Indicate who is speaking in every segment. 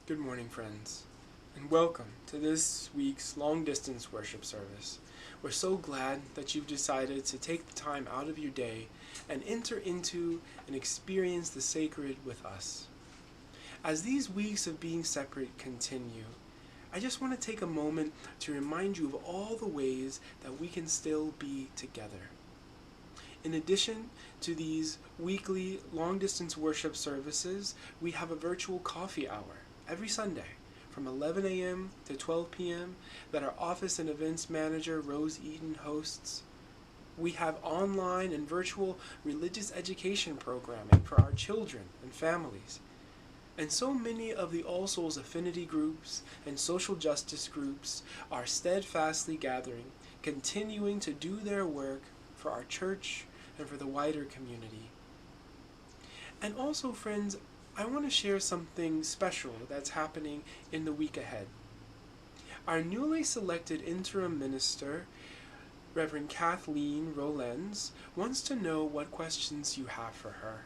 Speaker 1: Good morning, friends, and welcome to this week's long distance worship service. We're so glad that you've decided to take the time out of your day and enter into and experience the sacred with us. As these weeks of being separate continue, I just want to take a moment to remind you of all the ways that we can still be together. In addition to these weekly long distance worship services, we have a virtual coffee hour every Sunday from 11 a.m. to 12 p.m. that our office and events manager Rose Eaton hosts. We have online and virtual religious education programming for our children and families. And so many of the All Souls affinity groups and social justice groups are steadfastly gathering, continuing to do their work for our church and for the wider community. And also, friends, I want to share something special that's happening in the week ahead. Our newly selected interim minister, Reverend Kathleen Rowlands, wants to know what questions you have for her.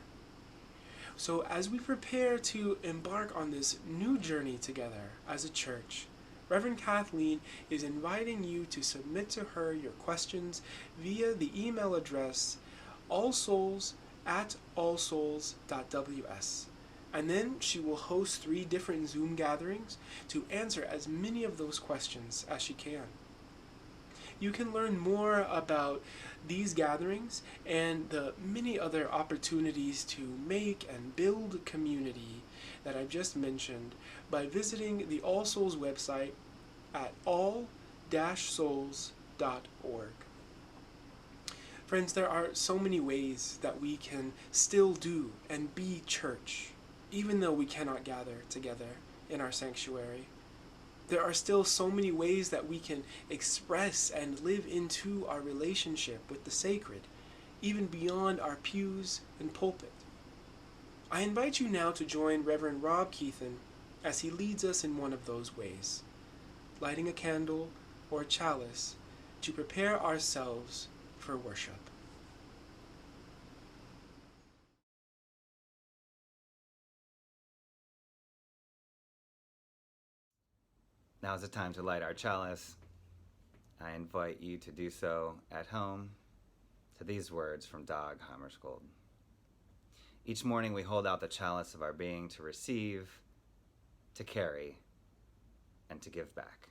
Speaker 1: So as we prepare to embark on this new journey together as a church, Reverend Kathleen is inviting you to submit to her your questions via the email address allsouls@allsouls.ws. And then she will host 3 different Zoom gatherings to answer as many of those questions as she can. You can learn more about these gatherings and the many other opportunities to make and build community that I've just mentioned by visiting the All Souls website at all-souls.org. Friends, there are so many ways that we can still do and be church, even though we cannot gather together in our sanctuary. There are still so many ways that we can express and live into our relationship with the sacred, even beyond our pews and pulpit. I invite you now to join Reverend Rob Keithan as he leads us in one of those ways, lighting a candle or a chalice to prepare ourselves for worship.
Speaker 2: Now is the time to light our chalice. I invite you to do so at home to these words from Dag Hammarskjöld. Each morning we hold out the chalice of our being to receive, to carry, and to give back.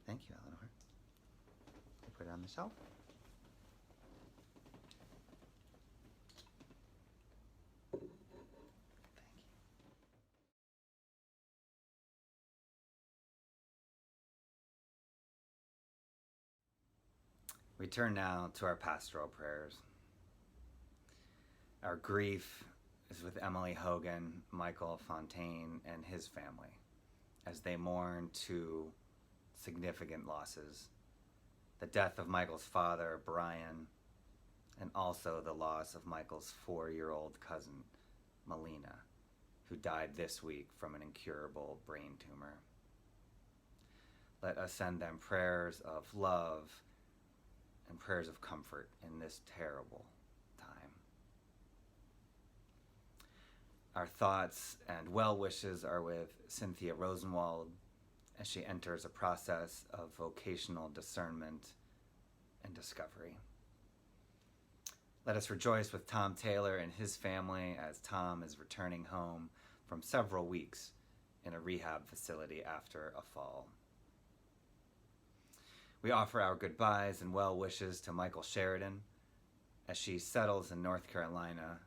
Speaker 2: Thank you, Eleanor. We'll put it on the shelf. We turn now to our pastoral prayers. Our grief is with Emily Hogan, Michael Fontaine, and his family as they mourn 2 significant losses: the death of Michael's father, Brian, and also the loss of Michael's 4-year-old cousin, Melina, who died this week from an incurable brain tumor. Let us send them prayers of love and prayers of comfort in this terrible time. Our thoughts and well wishes are with Cynthia Rosenwald as she enters a process of vocational discernment and discovery. Let us rejoice with Tom Taylor and his family as Tom is returning home from several weeks in a rehab facility after a fall. We offer our goodbyes and well wishes to Michael Sheridan as she settles in North Carolina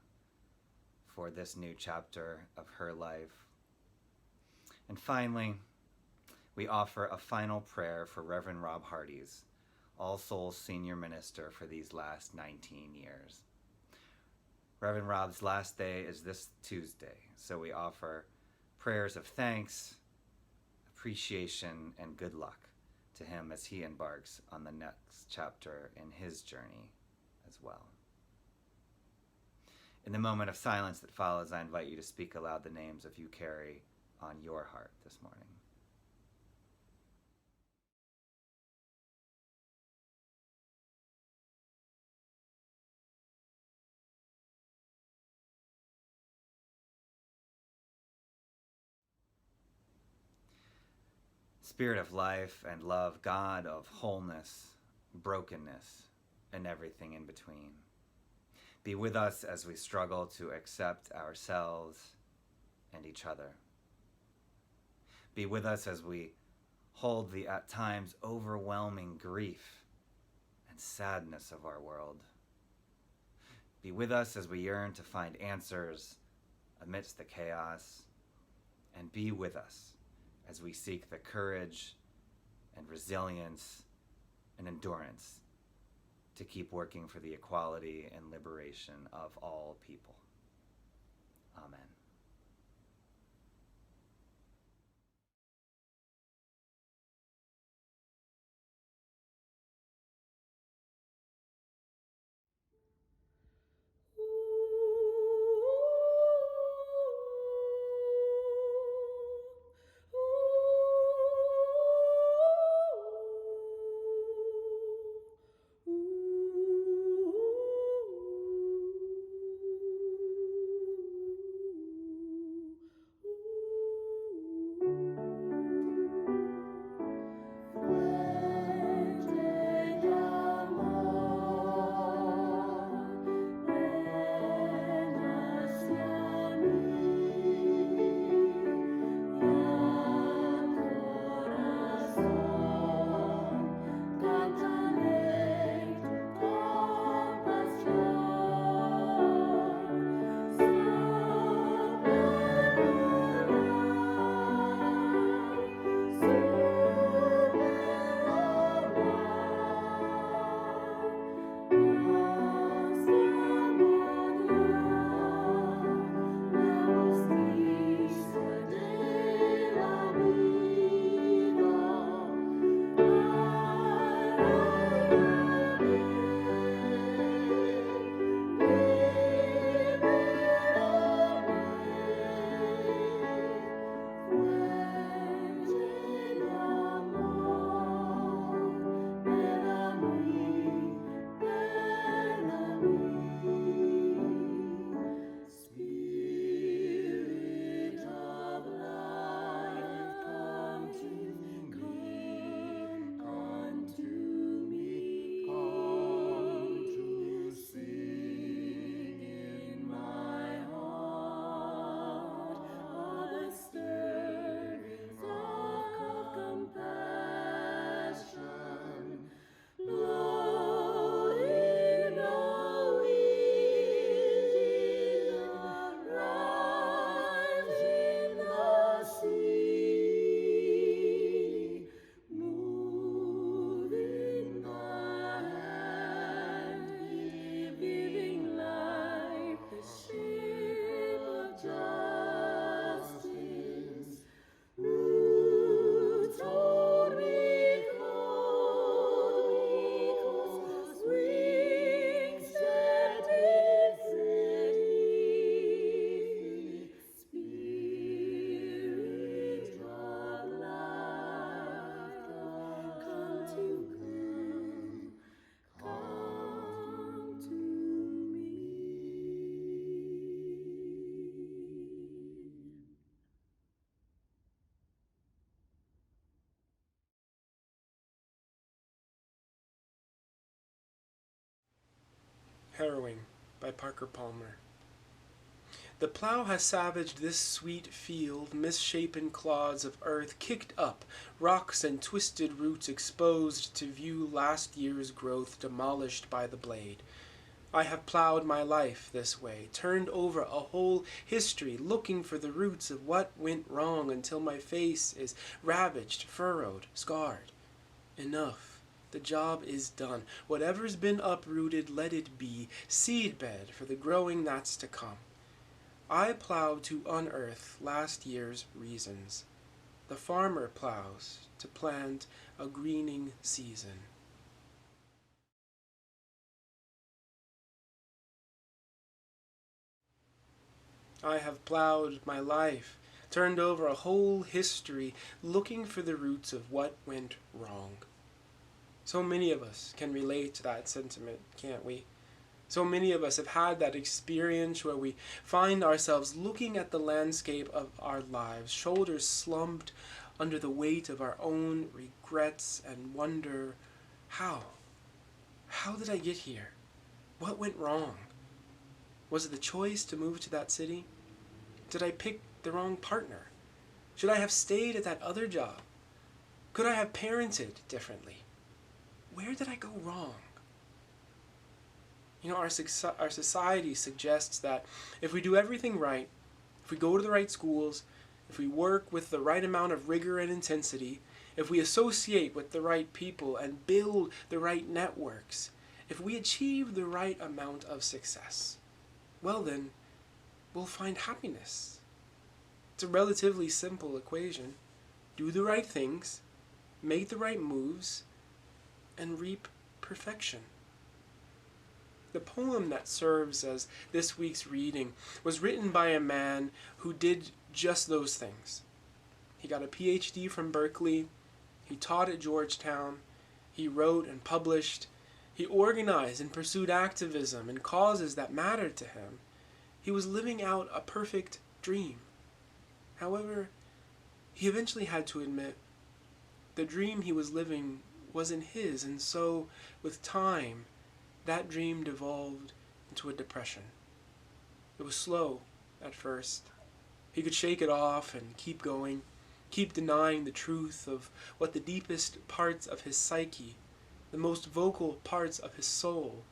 Speaker 2: for this new chapter of her life. And finally, we offer a final prayer for Reverend Rob Hardy's, All Souls Senior Minister for these last 19 years. Reverend Rob's last day is this Tuesday, so we offer prayers of thanks, appreciation, and good luck to him as he embarks on the next chapter in his journey as well. In the moment of silence that follows, I invite you to speak aloud the names of you carry on your heart this morning. Spirit of life and love, God of wholeness, brokenness, and everything in between. Be with us as we struggle to accept ourselves and each other. Be with us as we hold the at times overwhelming grief and sadness of our world. Be with us as we yearn to find answers amidst the chaos, and be with us as we seek the courage and resilience and endurance to keep working for the equality and liberation of all people. Amen.
Speaker 1: Heroine by Parker Palmer. The plow has savaged this sweet field, misshapen clods of earth kicked up, rocks and twisted roots exposed to view last year's growth demolished by the blade. I have plowed my life this way, turned over a whole history, looking for the roots of what went wrong until my face is ravaged, furrowed, scarred. Enough. The job is done. Whatever's been uprooted, let it be seedbed for the growing that's to come. I plow to unearth last year's reasons. The farmer plows to plant a greening season. I have plowed my life, turned over a whole history, looking for the roots of what went wrong. So many of us can relate to that sentiment, can't we? So many of us have had that experience where we find ourselves looking at the landscape of our lives, shoulders slumped, under the weight of our own regrets and wonder, how? How did I get here? What went wrong? Was it the choice to move to that city? Did I pick the wrong partner? Should I have stayed at that other job? Could I have parented differently? Where did I go wrong? You know, our society suggests that if we do everything right, if we go to the right schools, if we work with the right amount of rigor and intensity, if we associate with the right people and build the right networks, if we achieve the right amount of success, well then, we'll find happiness. It's a relatively simple equation. Do the right things, make the right moves, and reap perfection. The poem that serves as this week's reading was written by a man who did just those things. He got a PhD from Berkeley, he taught at Georgetown, he wrote and published, he organized and pursued activism and causes that mattered to him. He was living out a perfect dream. However, he eventually had to admit the dream he was living wasn't his, and so, with time, that dream devolved into a depression. It was slow at first. He could shake it off and keep going, keep denying the truth of what the deepest parts of his psyche, the most vocal parts of his soul,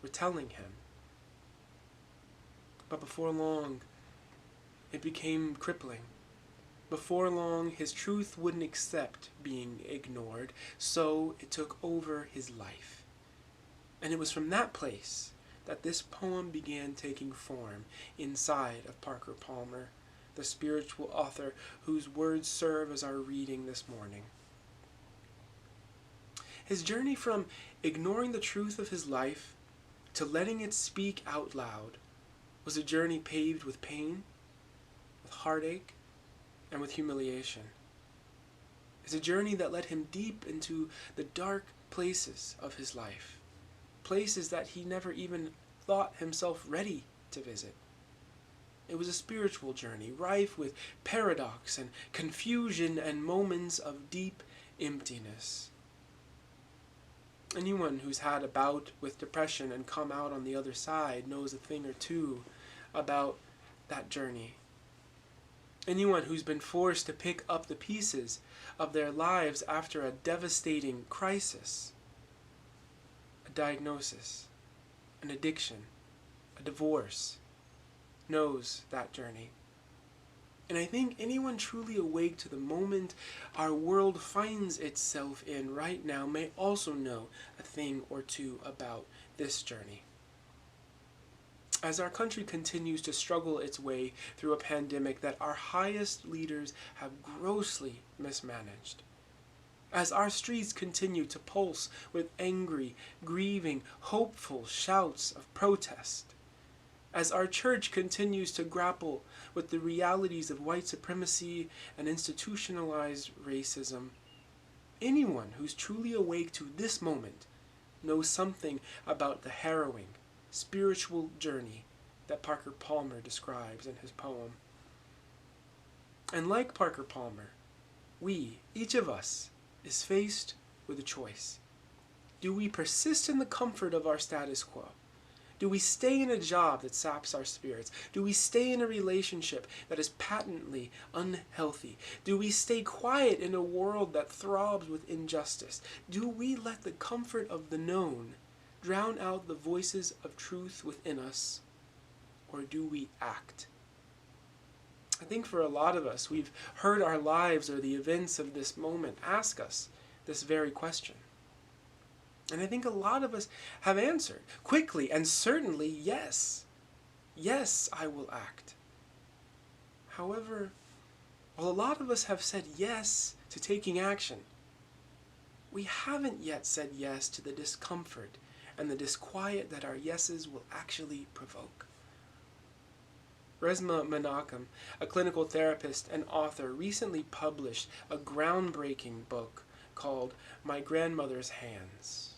Speaker 1: were telling him. But before long, it became crippling. Before long, his truth wouldn't accept being ignored, so it took over his life. And it was from that place that this poem began taking form inside of Parker Palmer, the spiritual author whose words serve as our reading this morning. His journey from ignoring the truth of his life to letting it speak out loud was a journey paved with pain, with heartache, and with humiliation. It's a journey that led him deep into the dark places of his life, places that he never even thought himself ready to visit. It was a spiritual journey, rife with paradox and confusion and moments of deep emptiness. Anyone who's had a bout with depression and come out on the other side knows a thing or two about that journey. Anyone who's been forced to pick up the pieces of their lives after a devastating crisis, a diagnosis, an addiction, a divorce, knows that journey. And I think anyone truly awake to the moment our world finds itself in right now may also know a thing or two about this journey. As our country continues to struggle its way through a pandemic that our highest leaders have grossly mismanaged, as our streets continue to pulse with angry, grieving, hopeful shouts of protest, as our church continues to grapple with the realities of white supremacy and institutionalized racism, anyone who's truly awake to this moment knows something about the harrowing, spiritual journey that Parker Palmer describes in his poem. And like Parker Palmer, we, each of us, is faced with a choice. Do we persist in the comfort of our status quo? Do we stay in a job that saps our spirits? Do we stay in a relationship that is patently unhealthy? Do we stay quiet in a world that throbs with injustice? Do we let the comfort of the known drown out the voices of truth within us? Or do we act? I think for a lot of us, we've heard our lives or the events of this moment ask us this very question. And I think a lot of us have answered quickly and certainly yes. Yes, I will act. However, while a lot of us have said yes to taking action, we haven't yet said yes to the discomfort and the disquiet that our yeses will actually provoke. Resmaa Menakem, a clinical therapist and author, recently published a groundbreaking book called My Grandmother's Hands.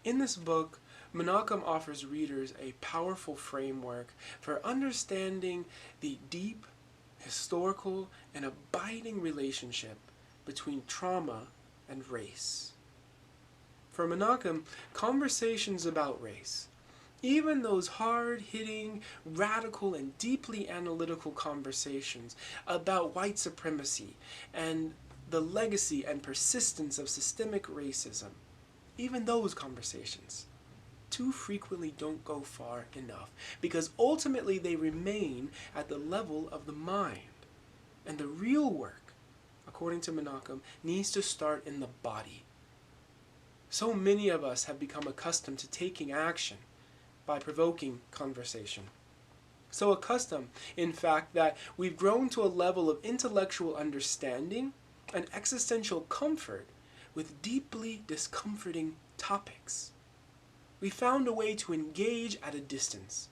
Speaker 1: In this book, Menakem offers readers a powerful framework for understanding the deep historical, and abiding relationship between trauma and race. For Menachem, conversations about race, even those hard-hitting, radical, and deeply analytical conversations about white supremacy and the legacy and persistence of systemic racism, even those conversations too frequently don't go far enough, because ultimately they remain at the level of the mind. And the real work, according to Menachem, needs to start in the body. So many of us have become accustomed to taking action by provoking conversation. So accustomed, in fact, that we've grown to a level of intellectual understanding and existential comfort with deeply discomforting topics. We found a way to engage at a distance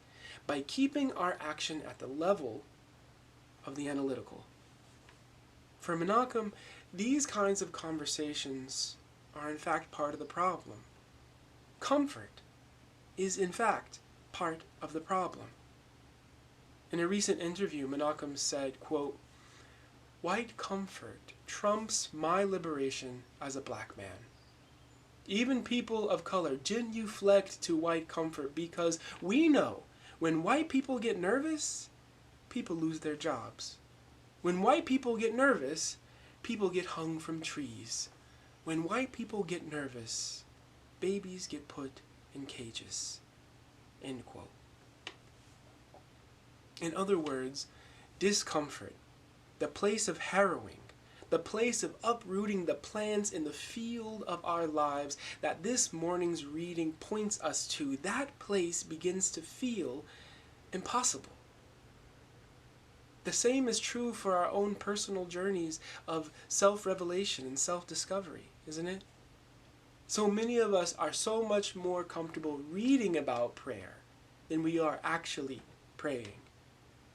Speaker 1: by keeping our action at the level of the analytical. For Menachem, these kinds of conversations are in fact part of the problem. Comfort is in fact part of the problem. In a recent interview, Menachem said, quote, "White comfort trumps my liberation as a black man. Even people of color genuflect to white comfort because we know when white people get nervous, people lose their jobs. When white people get nervous, people get hung from trees. When white people get nervous, babies get put in cages." End quote. In other words, discomfort, the place of harrowing, the place of uprooting the plants in the field of our lives that this morning's reading points us to, that place begins to feel impossible. The same is true for our own personal journeys of self-revelation and self-discovery, isn't it? So many of us are so much more comfortable reading about prayer than we are actually praying.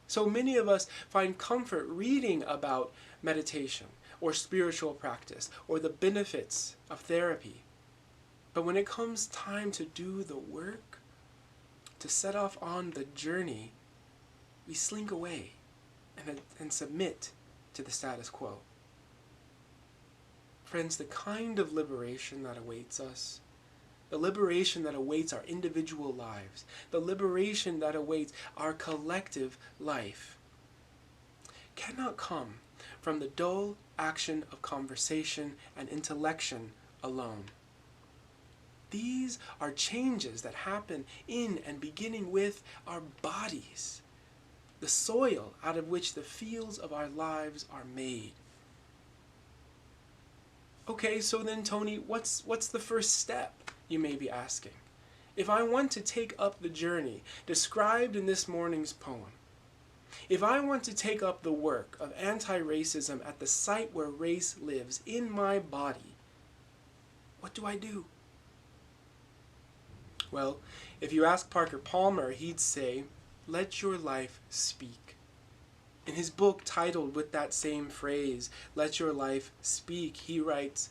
Speaker 1: So many of us find comfort reading about meditation or spiritual practice or the benefits of therapy. But when it comes time to do the work, to set off on the journey, we slink away and submit to the status quo. Friends, the kind of liberation that awaits us, the liberation that awaits our individual lives, the liberation that awaits our collective life, cannot come from the dull action of conversation and intellection alone. These are changes that happen in and beginning with our bodies, the soil out of which the fields of our lives are made. Okay, so then Tony, what's the first step, you may be asking? If I want to take up the journey described in this morning's poem, if I want to take up the work of anti-racism at the site where race lives in my body, what do I do? Well, if you ask Parker Palmer, he'd say, let your life speak. In his book titled with that same phrase, Let Your Life Speak, he writes,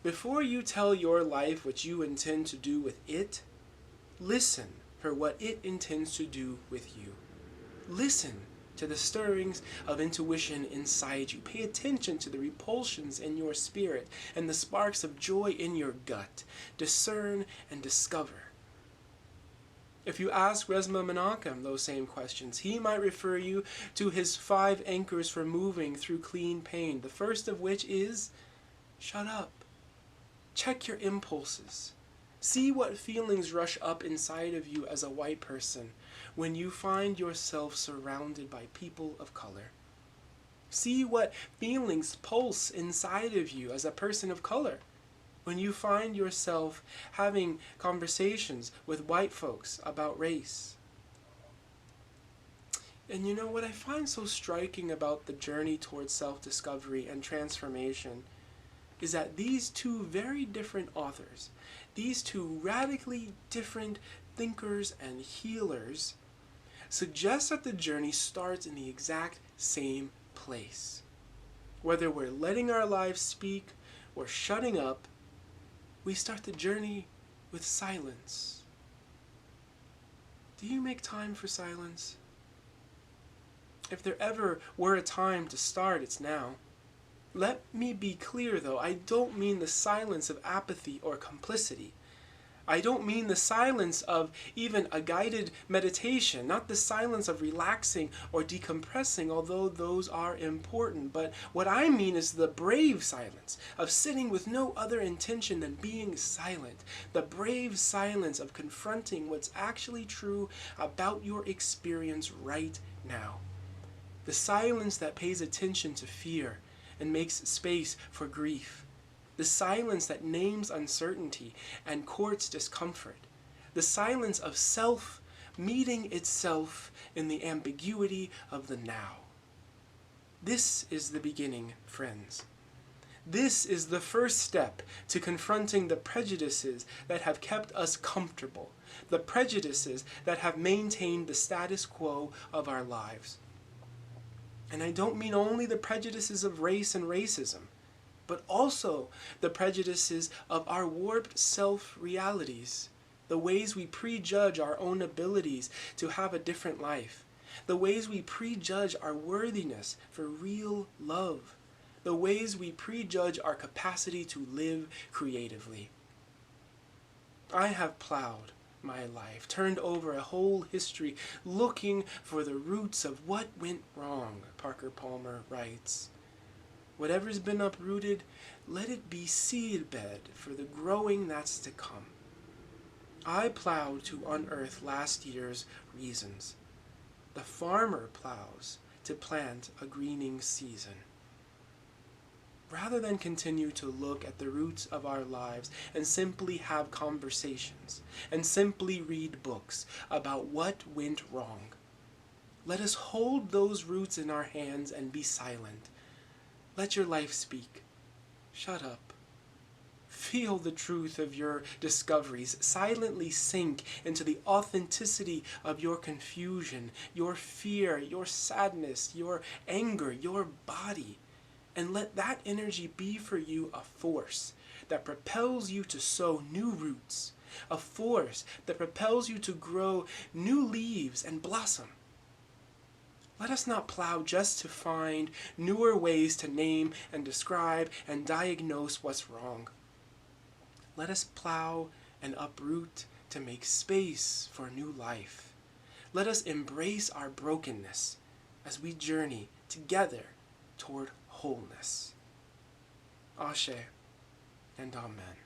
Speaker 1: before you tell your life what you intend to do with it, listen for what it intends to do with you. Listen to the stirrings of intuition inside you. Pay attention to the repulsions in your spirit and the sparks of joy in your gut. Discern and discover. If you ask Resma Menachem those same questions, he might refer you to his 5 anchors for moving through clean pain. The first of which is, shut up. Check your impulses. See what feelings rush up inside of you as a white person when you find yourself surrounded by people of color. See what feelings pulse inside of you as a person of color when you find yourself having conversations with white folks about race. And you know what I find so striking about the journey towards self-discovery and transformation is that these two very different authors, these two radically different thinkers and healers, suggest that the journey starts in the exact same place. Whether we're letting our lives speak or shutting up, we start the journey with silence. Do you make time for silence? If there ever were a time to start, it's now. Let me be clear, though, I don't mean the silence of apathy or complicity. I don't mean the silence of even a guided meditation, not the silence of relaxing or decompressing, although those are important. But what I mean is the brave silence of sitting with no other intention than being silent. The brave silence of confronting what's actually true about your experience right now. The silence that pays attention to fear and makes space for grief. The silence that names uncertainty and courts discomfort. The silence of self meeting itself in the ambiguity of the now. This is the beginning, friends. This is the first step to confronting the prejudices that have kept us comfortable, the prejudices that have maintained the status quo of our lives. And I don't mean only the prejudices of race and racism, but also the prejudices of our warped self-realities, the ways we prejudge our own abilities to have a different life, the ways we prejudge our worthiness for real love, the ways we prejudge our capacity to live creatively. I have plowed my life, turned over a whole history, looking for the roots of what went wrong, Parker Palmer writes. Whatever's been uprooted, let it be seedbed for the growing that's to come. I plowed to unearth last year's reasons. The farmer plows to plant a greening season. Rather than continue to look at the roots of our lives and simply have conversations and simply read books about what went wrong, let us hold those roots in our hands and be silent. Let your life speak. Shut up. Feel the truth of your discoveries. Silently sink into the authenticity of your confusion, your fear, your sadness, your anger, your body. And let that energy be for you a force that propels you to sow new roots, a force that propels you to grow new leaves and blossom. Let us not plow just to find newer ways to name and describe and diagnose what's wrong. Let us plow and uproot to make space for new life. Let us embrace our brokenness as we journey together toward wholeness. Ashe and Amen.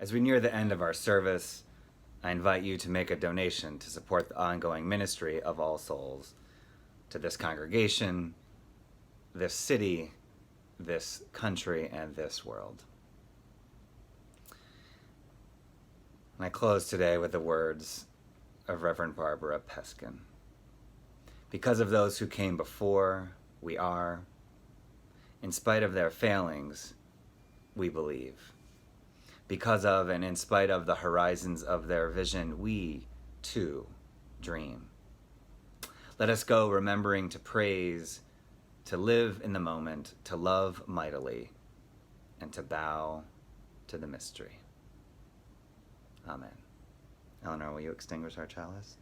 Speaker 2: As we near the end of our service, I invite you to make a donation to support the ongoing ministry of All Souls to this congregation, this city, this country, and this world. And I close today with the words of Reverend Barbara Peskin. Because of those who came before, we are. In spite of their failings, we believe. Because of and in spite of the horizons of their vision, we, too, dream. Let us go remembering to praise, to live in the moment, to love mightily, and to bow to the mystery. Amen. Eleanor, will you extinguish our chalice?